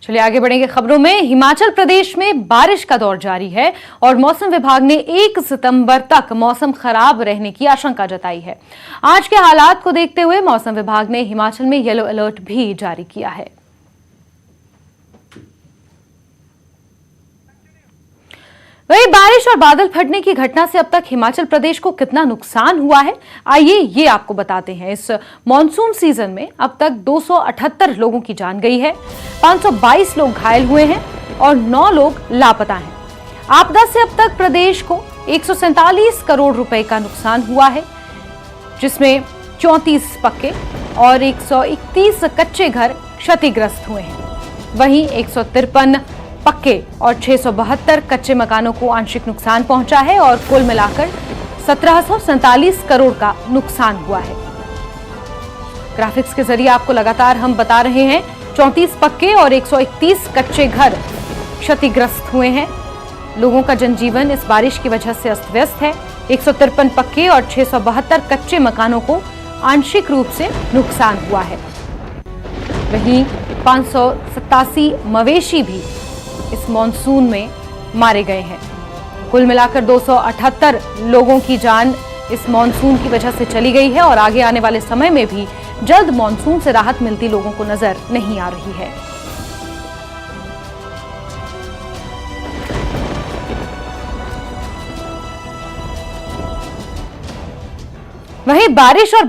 चलिए आगे बढ़ेंगे खबरों में। हिमाचल प्रदेश में बारिश का दौर जारी है और मौसम विभाग ने 1 सितंबर तक मौसम खराब रहने की आशंका जताई है। आज के हालात को देखते हुए मौसम विभाग ने हिमाचल में येलो अलर्ट भी जारी किया है। वही बारिश और बादल फटने की घटना से अब तक हिमाचल प्रदेश को कितना नुकसान हुआ है, आइए ये आपको बताते हैं। इस मॉनसून सीजन में अब तक 278 लोगों की जान गई है, 522 लोग घायल हुए हैं और 9 लोग लापता हैं। आपदा से अब तक प्रदेश को 147 करोड़ रुपए का नुकसान हुआ है, जिसमें 34 पक्के और 131 कच्चे घर क्षतिग्रस्त हुए हैं। वहीं 153 पक्के और 672 कच्चे मकानों को आंशिक नुकसान पहुंचा है और कुल मिलाकर 1747 करोड़ का नुकसान हुआ है। ग्राफिक्स के जरिए आपको लगातार हम बता रहे हैं, 34 पक्के और 131 कच्चे घर क्षतिग्रस्त हुए हैं। लोगों का जनजीवन इस बारिश की वजह से अस्त व्यस्त है। 153 पक्के और 672 कच्चे मकानों को आंशिक रूप से नुकसान हुआ है। वहीं 587 मवेशी भी इस मॉनसून में मारे गए हैं। कुल मिलाकर 278 लोगों की जान इस मॉनसून की वजह से चली गई है और आगे आने वाले समय में भी जल्द मॉनसून से राहत मिलती लोगों को नजर नहीं आ रही है। वहीं बारिश और